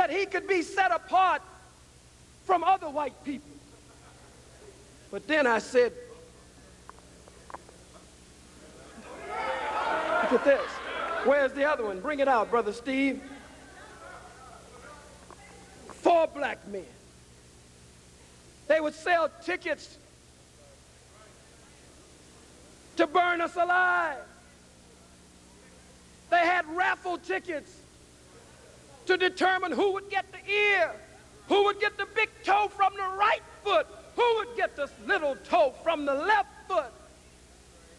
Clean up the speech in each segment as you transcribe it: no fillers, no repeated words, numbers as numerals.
that he could be set apart from other white people. But then I said, look at this. Where's the other one? Bring it out, Brother Steve. 4 black men. They would sell tickets to burn us alive. They had raffle tickets to determine who would get the ear, who would get the big toe from the right foot, who would get the little toe from the left foot.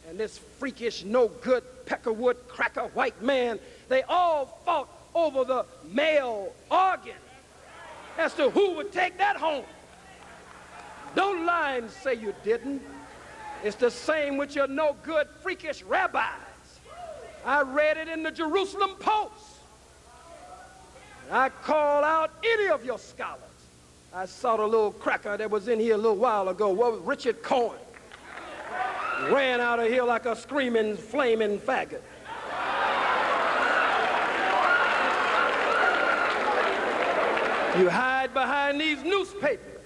And this freakish, no good, peckerwood, cracker white man, they all fought over the male organ as to who would take that home. Don't lie and say you didn't. It's the same with your no good, freakish rabbis. I read it in the Jerusalem Post. I call out any of your scholars. I saw the little cracker that was in here a little while ago. What was Richard Cohen? Ran out of here like a screaming, flaming faggot. You hide behind these newspapers.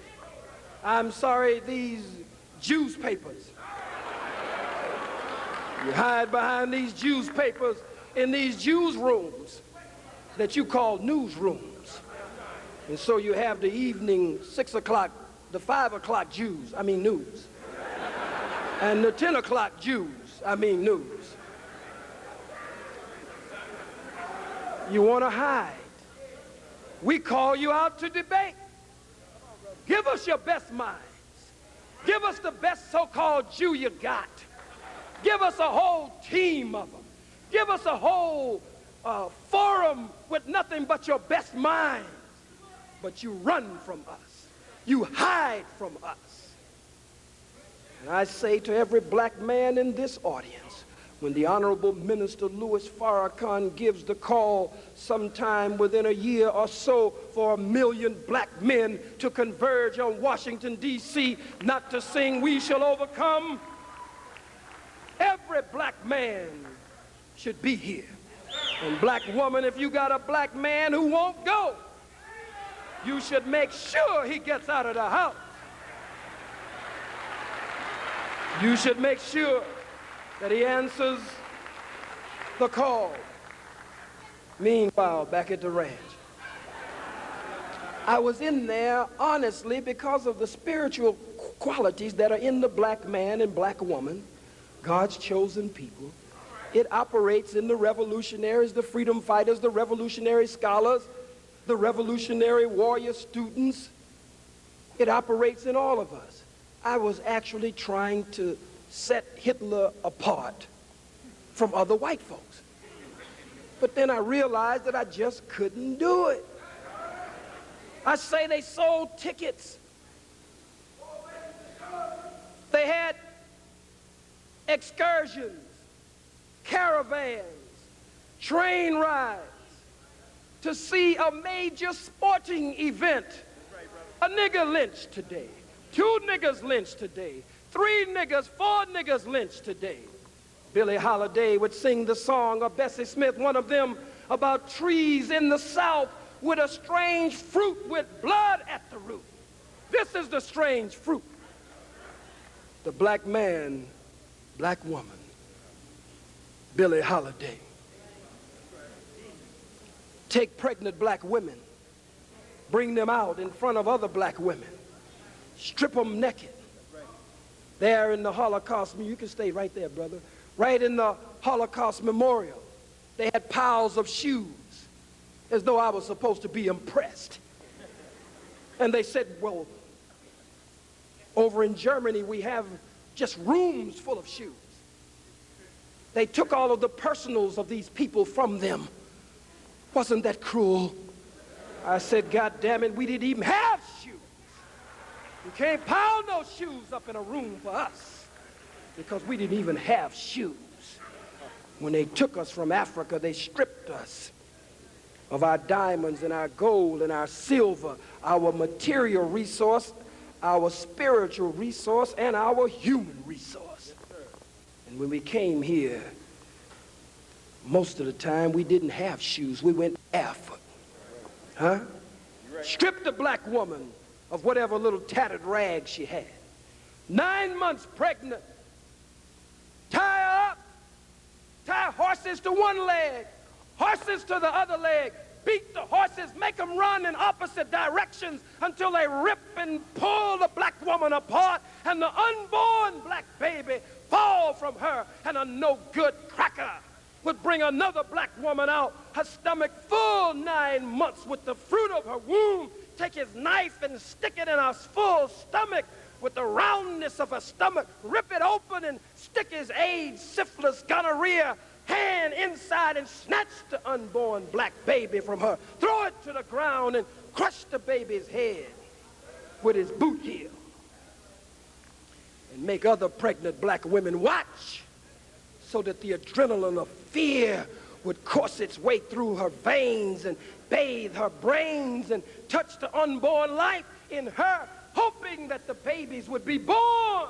I'm sorry, these Jews papers. You hide behind these Jews papers in these Jews rooms that you call newsrooms. And so you have the evening 6 o'clock, the 5 o'clock Jews, news. And the 10 o'clock Jews, news. You want to hide. We call you out to debate. Give us your best minds. Give us the best so-called Jew you got. Give us a whole team of them. Give us a whole forum with nothing but your best minds. But you run from us. You hide from us. And I say to every black man in this audience, when the Honorable Minister Louis Farrakhan gives the call sometime within a year or so for 1 million black men to converge on Washington, D.C., not to sing "We Shall Overcome," every black man should be here. And black woman, if you got a black man who won't go, you should make sure he gets out of the house. You should make sure that he answers the call. Meanwhile, back at the ranch, I was in there honestly because of the spiritual qualities that are in the black man and black woman, God's chosen people. It operates in the revolutionaries, the freedom fighters, the revolutionary scholars, the revolutionary warrior students. It operates in all of us. I was actually trying to set Hitler apart from other white folks. But then I realized that I just couldn't do it. I say they sold tickets. They had excursions, caravans, train rides to see a major sporting event. A nigger lynched today. 2 niggers lynched today. 3 niggers, 4 niggers lynched today. Billie Holiday would sing the song, or Bessie Smith, one of them, about trees in the South with a strange fruit with blood at the root. This is the strange fruit. The black man, black woman, Billie Holiday. Take pregnant black women, bring them out in front of other black women, strip them naked. There in the Holocaust, you can stay right there, brother. Right in the Holocaust Memorial, they had piles of shoes, as though I was supposed to be impressed. And they said, well, over in Germany, we have just rooms full of shoes. They took all of the personals of these people from them. Wasn't that cruel? I said, God damn it, we didn't even have shoes. You can't pile no shoes up in a room for us because we didn't even have shoes. When they took us from Africa, they stripped us of our diamonds and our gold and our silver, our material resource, our spiritual resource, and our human resource. And when we came here, most of the time we didn't have shoes. We went barefoot. Huh? stripped the black woman of whatever little tattered rag she had. 9 months pregnant. Tie her up. Tie horses to one leg, horses to the other leg. Beat the horses, make them run in opposite directions until they rip and pull the black woman apart, and the unborn black baby fall from her, and a no-good cracker would bring another black woman out, her stomach full 9 months with the fruit of her womb, take his knife and stick it in her full stomach with the roundness of her stomach, rip it open and stick his AIDS, syphilis, gonorrhea hand inside and snatch the unborn black baby from her, throw it to the ground and crush the baby's head with his boot heel, and make other pregnant black women watch so that the adrenaline of fear would course its way through her veins and bathe her brains and touch the unborn life in her, hoping that the babies would be born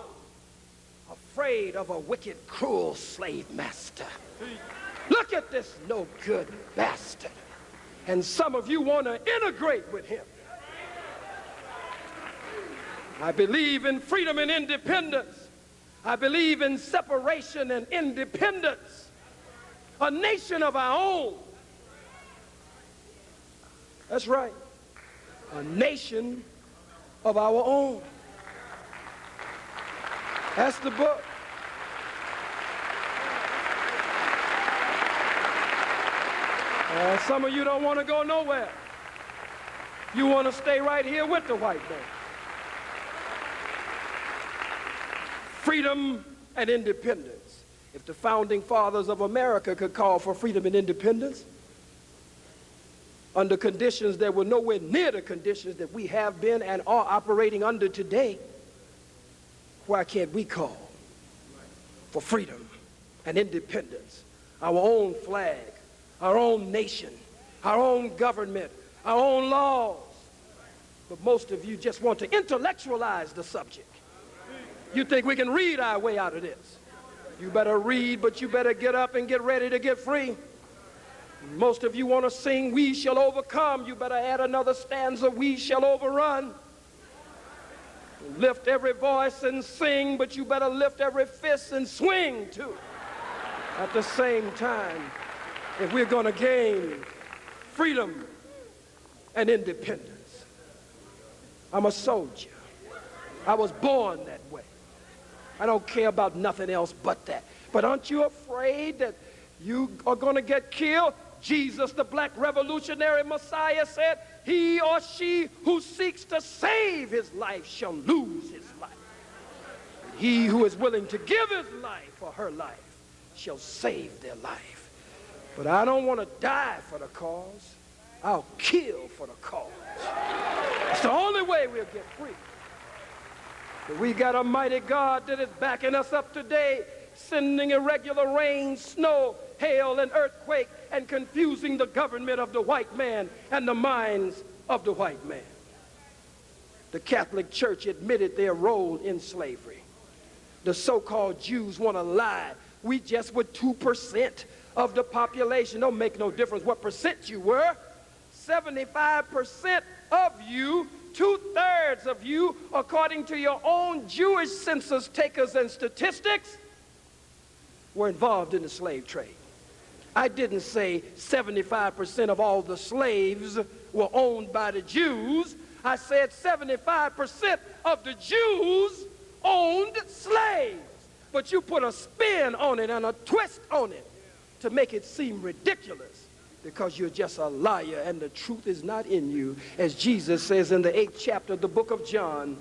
afraid of a wicked, cruel slave master. Look at this no-good bastard. And some of you want to integrate with him. I believe in freedom and independence. I believe in separation and independence. A nation of our own. That's right. A nation of our own. That's the book. Some of you don't want to go nowhere. You want to stay right here with the white man. Freedom and independence. If the founding fathers of America could call for freedom and independence under conditions that were nowhere near the conditions that we have been and are operating under today, why can't we call for freedom and independence, our own flag, our own nation, our own government, our own laws? But most of you just want to intellectualize the subject. You think we can read our way out of this. You better read, but you better get up and get ready to get free. Most of you want to sing, "We shall overcome." You better add another stanza, "We shall overrun." Lift every voice and sing, but you better lift every fist and swing too at the same time if we're going to gain freedom and independence. I'm a soldier. I was born that way. I don't care about nothing else but that. But aren't you afraid that you are going to get killed? Jesus, the black revolutionary Messiah, said, "He or she who seeks to save his life shall lose his life. He who is willing to give his life or her life shall save their life." But I don't want to die for the cause. I'll kill for the cause. It's the only way we'll get free. But we got a mighty God that is backing us up today, sending irregular rain, snow, hail, and earthquake, and confusing the government of the white man and the minds of the white man. The Catholic Church admitted their role in slavery. The so-called Jews want to lie. We just were 2% of the population. Don't make no difference what percent you were. 75% of you, 2/3 of you, according to your own Jewish census takers and statistics, were involved in the slave trade. I didn't say 75% of all the slaves were owned by the Jews. I said 75% of the Jews owned slaves. But you put a spin on it and a twist on it to make it seem ridiculous because you're just a liar and the truth is not in you. As Jesus says in the 8th chapter of the book of John,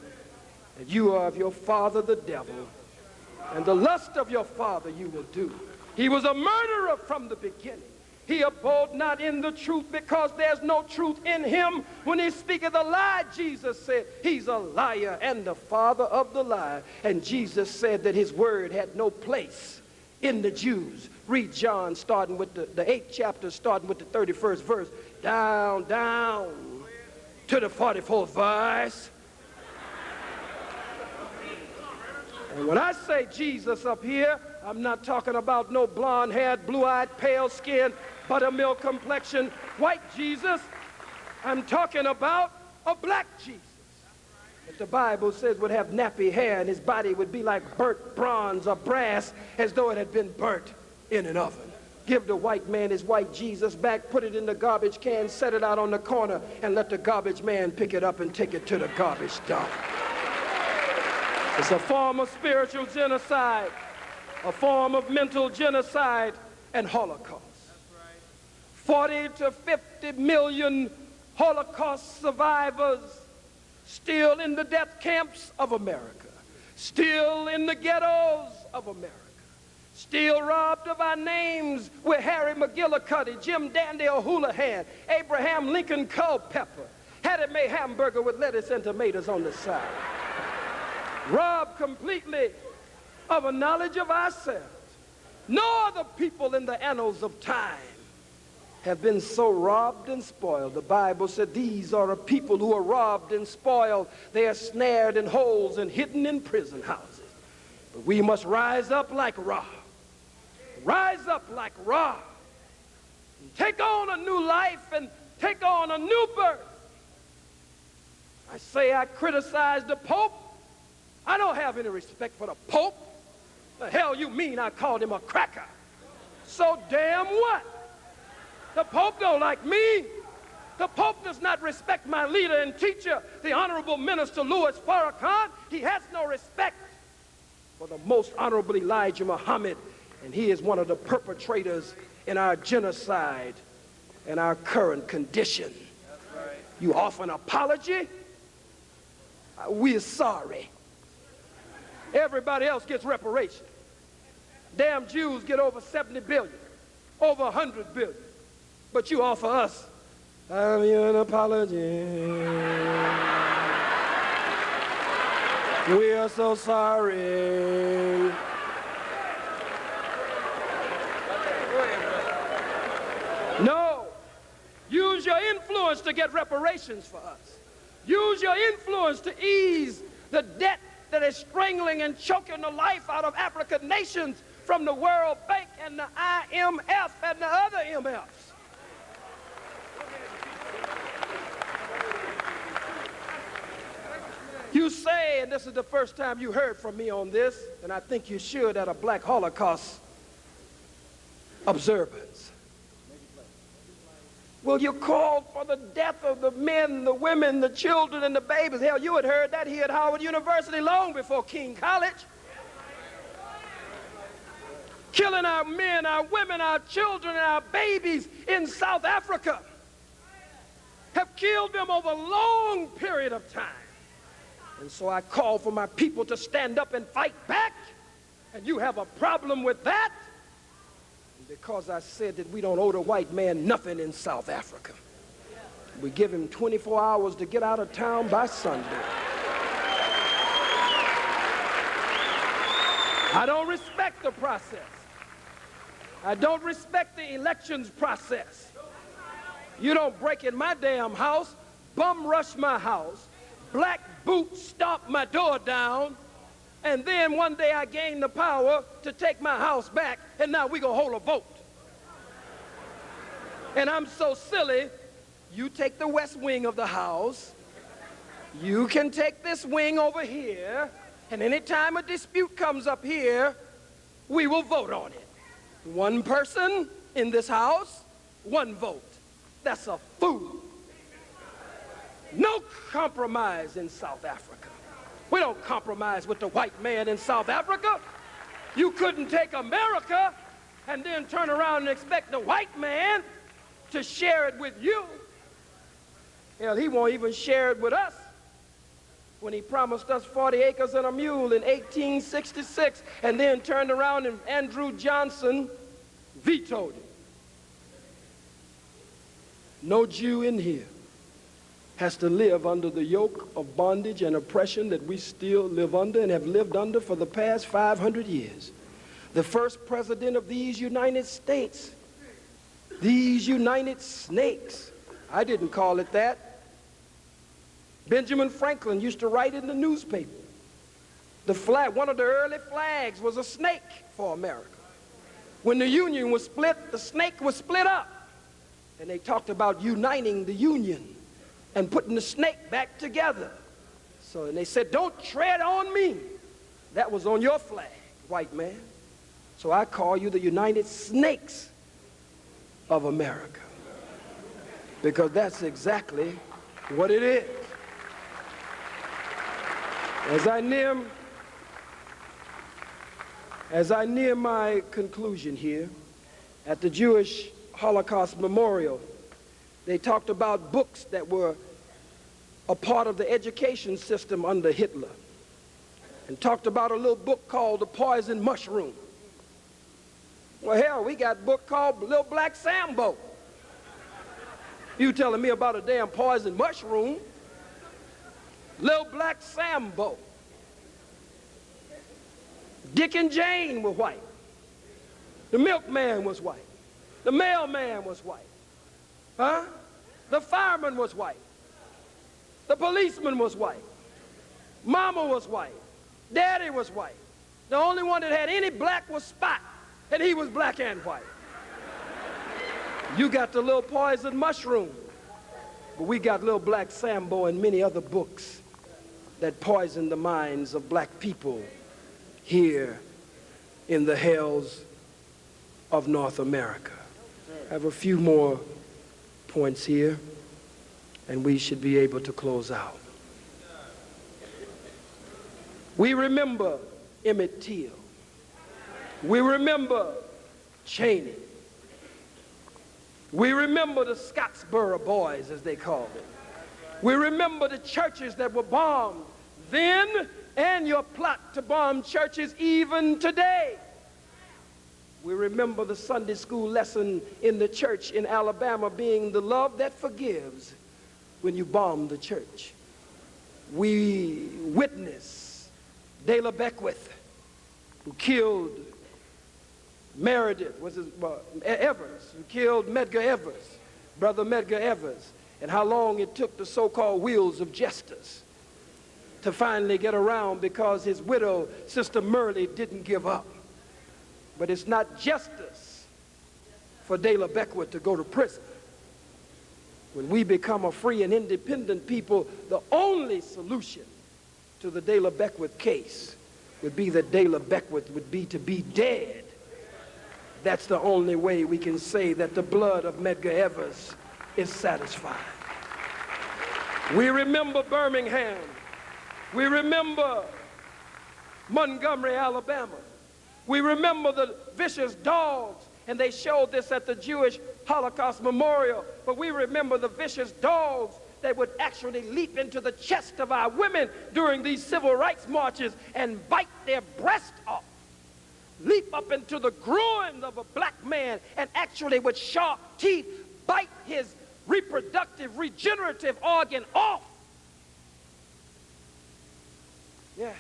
that you are of your father the devil, and the lust of your father you will do. He was a murderer from the beginning. He abode not in the truth because there's no truth in him. When he speaketh a lie, Jesus said, he's a liar and the father of the lie. And Jesus said that his word had no place in the Jews. Read John starting with the 8th chapter, starting with the 31st verse, down to the 44th verse. And when I say Jesus up here, I'm not talking about no blonde-haired, blue-eyed, pale-skinned, buttermilk complexion, white Jesus. I'm talking about a black Jesus that the Bible says would have nappy hair and his body would be like burnt bronze or brass as though it had been burnt in an oven. Give the white man his white Jesus back, put it in the garbage can, set it out on the corner, and let the garbage man pick it up and take it to the garbage dump. It's a form of spiritual genocide, a form of mental genocide and Holocaust. 40 to 50 million Holocaust survivors still in the death camps of America, still in the ghettos of America, still robbed of our names with Harry McGillicuddy, Jim Dandy O'Houlihan, Abraham Lincoln Culpepper, Hattie Mae hamburger with lettuce and tomatoes on the side. Robbed completely of a knowledge of ourselves. No other people in the annals of time have been so robbed and spoiled. The Bible said these are a people who are robbed and spoiled. They are snared in holes and hidden in prison houses. But we must rise up like Ra. Rise up like Ra. And take on a new life and take on a new birth. I say I criticize the Pope. I don't have any respect for the Pope. The hell you mean I called him a cracker? So damn what? The Pope don't like me. The Pope does not respect my leader and teacher, the Honorable Minister Louis Farrakhan. He has no respect for the most honorable Elijah Muhammad, and he is one of the perpetrators in our genocide and our current condition. That's right. You offer an apology? We're sorry. Everybody else gets reparations. Damn Jews get over 70 billion, over 100 billion. But you offer us, I owe you an apology. We are so sorry. No, use your influence to get reparations for us. Use your influence to ease the debt that is strangling and choking the life out of African nations from the World Bank and the IMF and the other MFs. You say, and this is the first time you heard from me on this, and I think you should at a Black Holocaust observance. Well, you called for the death of the men, the women, the children, and the babies. Hell, you had heard that here at Howard University long before Kean College. Killing our men, our women, our children, and our babies in South Africa. Have killed them over a long period of time. And so I call for my people to stand up and fight back. And you have a problem with that? Because I said that we don't owe the white man nothing in South Africa. We give him 24 hours to get out of town by Sunday. I don't respect the process. I don't respect the elections process. You don't break in my damn house, bum rush my house, black boot stomp my door down, and then one day I gain the power to take my house back, and now we're going to hold a vote. And I'm so silly, you take the west wing of the house, you can take this wing over here, and anytime a dispute comes up here, we will vote on it. One person in this house, one vote. That's a fool. No compromise in South Africa. We don't compromise with the white man in South Africa. You couldn't take America and then turn around and expect the white man to share it with you. Hell, he won't even share it with us when he promised us 40 acres and a mule in 1866 and then turned around and Andrew Johnson vetoed it. No Jew in here has to live under the yoke of bondage and oppression that we still live under and have lived under for the past 500 years. The first president of these United States, these United Snakes, I didn't call it that. Benjamin Franklin used to write in the newspaper. The flag, one of the early flags was a snake for America. When the Union was split, the snake was split up. And they talked about uniting the Union. and putting the snake back together. So, and they said, don't tread on me. That was on your flag, white man. So I call you the United Snakes of America, because that's exactly what it is. As I near my conclusion here, at the Jewish Holocaust Memorial, they talked about books that were a part of the education system under Hitler, and talked about a little book called The Poison Mushroom. Well, hell, we got a book called Little Black Sambo. You telling me about a damn poison mushroom? Little Black Sambo. Dick and Jane were white. The milkman was white. The mailman was white. Huh? The fireman was white. The policeman was white. Mama was white. Daddy was white. The only one that had any black was Spot, and he was black and white. You got the little poison mushroom, but we got Little Black Sambo and many other books that poison the minds of black people here in the hells of North America. I have a few more points here, and we should be able to close out. We remember Emmett Till. We remember Cheney. We remember the Scottsboro Boys, as they called it. We remember the churches that were bombed then, and your plot to bomb churches even today. We remember the Sunday school lesson in the church in Alabama being the love that forgives when you bomb the church. We witness Dela Beckwith, who killed Meredith, Evers, who killed Medgar Evers, Brother Medgar Evers, and how long it took the so-called wheels of justice to finally get around because his widow, Sister Murley, didn't give up. But it's not justice for Dela Beckwith to go to prison. When we become a free and independent people, the only solution to the Dela Beckwith case would be that Dela Beckwith would be to be dead. That's the only way we can say that the blood of Medgar Evers is satisfied. We remember Birmingham. We remember Montgomery, Alabama. We remember the vicious dogs, and they showed this at the Jewish Holocaust Memorial, but we remember the vicious dogs that would actually leap into the chest of our women during these civil rights marches and bite their breast off, leap up into the groin of a black man and actually with sharp teeth bite his reproductive, regenerative organ off. Yes.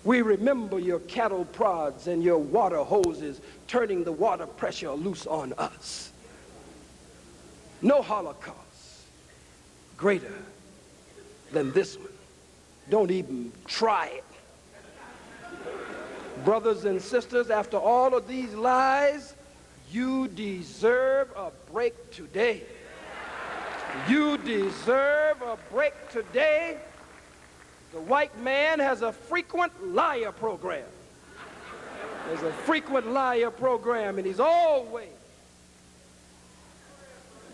We remember your cattle prods and your water hoses turning the water pressure loose on us. No Holocaust greater than this one. Don't even try it. Brothers and sisters, after all of these lies, you deserve a break today. You deserve a break today. The white man has a frequent liar program. There's a frequent liar program, and he's always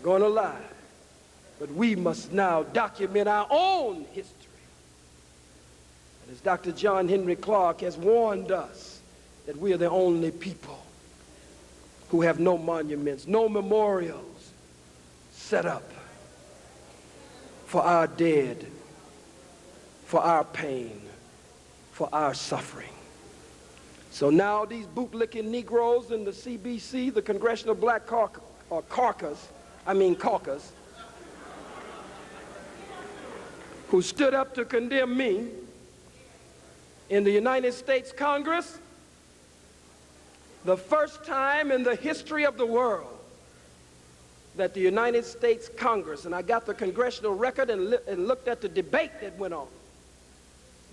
going to lie. But we must now document our own history. And as Dr. John Henry Clark has warned us, that we are the only people who have no monuments, no memorials set up for our dead, for our pain, for our suffering. So now these bootlicking Negroes in the CBC, the Congressional Black Caucus, who stood up to condemn me in the United States Congress, the first time in the history of the world that the United States Congress, and I got the congressional record and looked at the debate that went on.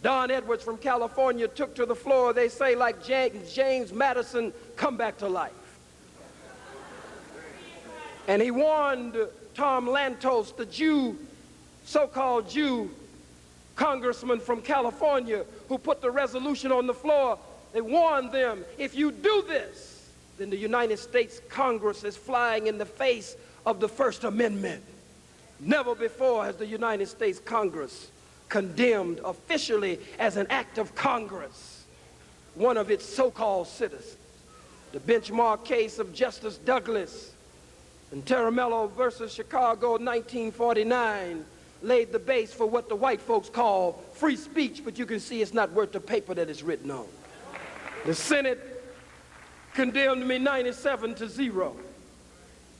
Don Edwards from California took to the floor, they say, like James Madison, come back to life. And he warned Tom Lantos, the Jew, so-called Jew congressman from California who put the resolution on the floor, they warned them, if you do this, then the United States Congress is flying in the face of the First Amendment. Never before has the United States Congress condemned officially as an act of Congress one of its so-called citizens. The benchmark case of Justice Douglas in Taramello versus Chicago 1949 laid the base for what the white folks call free speech, but you can see it's not worth the paper that it's written on. The Senate condemned me 97-0.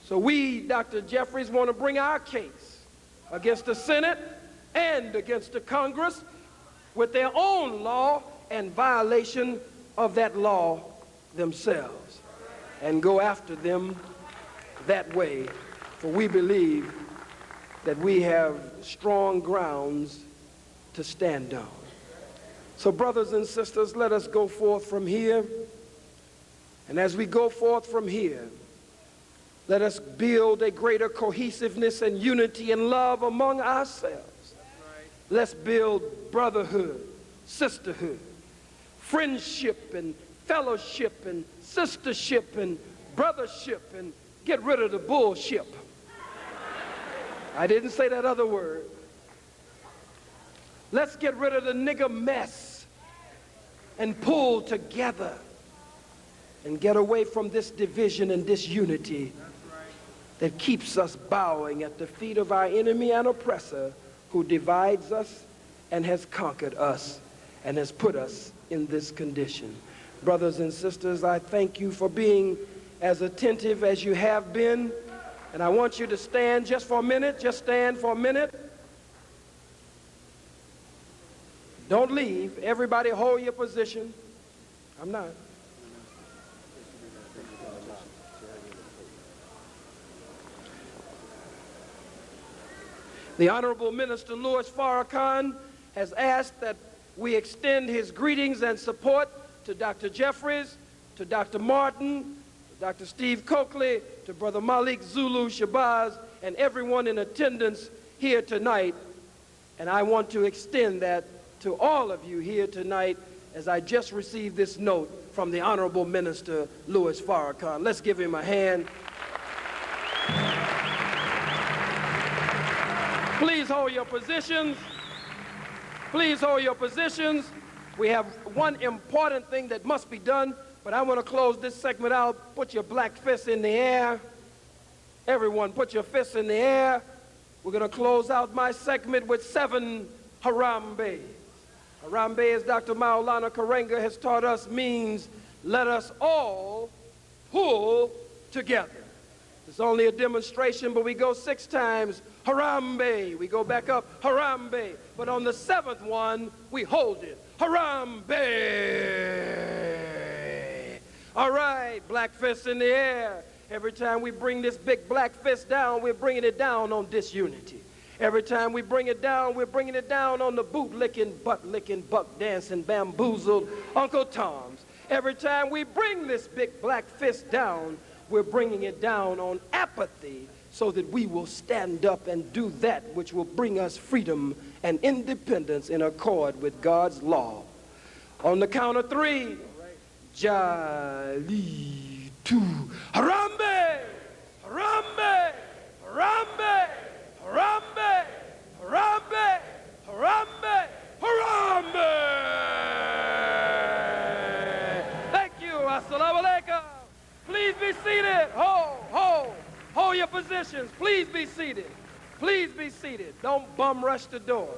So we, Dr. Jeffries, want to bring our case against the Senate and against the Congress with their own law and violation of that law themselves, and go after them that way, for we believe that we have strong grounds to stand on. So brothers and sisters, let us go forth from here, and as we go forth from here, let us build a greater cohesiveness and unity and love among ourselves. Let's build brotherhood, sisterhood, friendship and fellowship and sistership and brothership, and get rid of the bullshit. I didn't say that other word. Let's get rid of the nigger mess and pull together and get away from this division and disunity that keeps us bowing at the feet of our enemy and oppressor who divides us and has conquered us and has put us in this condition. Brothers and sisters, I thank you for being as attentive as you have been, and I want you to stand just for a minute. Just stand for a minute. Don't leave. Everybody hold your position. I'm not. The Honorable Minister Louis Farrakhan has asked that we extend his greetings and support to Dr. Jeffries, to Dr. Martin, to Dr. Steve Coakley, to Brother Malik Zulu Shabazz, and everyone in attendance here tonight. And I want to extend that to all of you here tonight as I just received this note from the Honorable Minister Louis Farrakhan. Let's give him a hand. Please hold your positions. Please hold your positions. We have one important thing that must be done, but I want to close this segment out. Put your black fists in the air. Everyone, put your fists in the air. We're going to close out my segment with 7 Harambe. Harambe, as Dr. Maulana Karenga has taught us, means let us all pull together. It's only a demonstration, but we go 6 times, Harambe. We go back up, Harambe. But on the 7th one, we hold it, Harambe. All right, black fist in the air. Every time we bring this big black fist down, we're bringing it down on disunity. Every time we bring it down, we're bringing it down on the boot-licking, butt-licking, buck-dancing, bamboozled Uncle Toms. Every time we bring this big black fist down, we're bringing it down on apathy so that we will stand up and do that which will bring us freedom and independence in accord with God's law. On the count of 3, Jali 2, Harambe, Harambe, Harambe, Harambe, Harambe, Harambe, Harambe. Thank you. Assalamu alaikum. Please be seated. Hold your positions. Please be seated. Please be seated. Don't bum rush the door.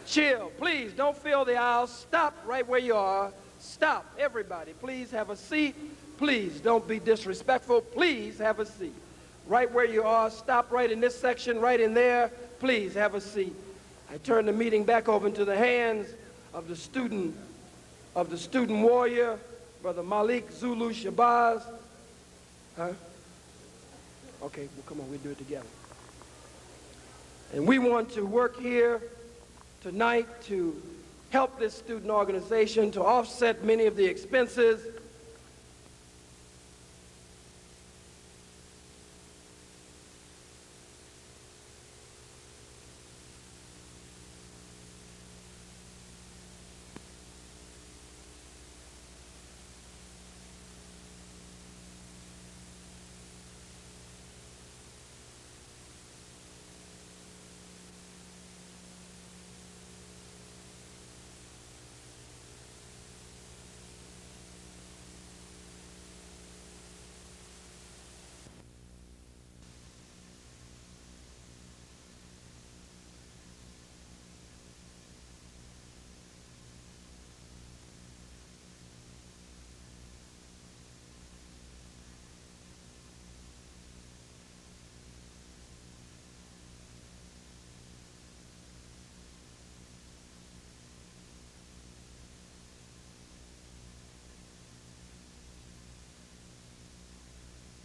Chill. Please don't fill the aisle. Stop right where you are. Stop. Everybody, please have a seat. Please don't be disrespectful. Please have a seat. Right where you are. Stop right in this section, right in there. Please have a seat. I turn the meeting back over into the hands of the student warrior, Brother Malik Zulu Shabazz. Huh? Okay, well, come on, we'll do it together. And we want to work here tonight to help this student organization to offset many of the expenses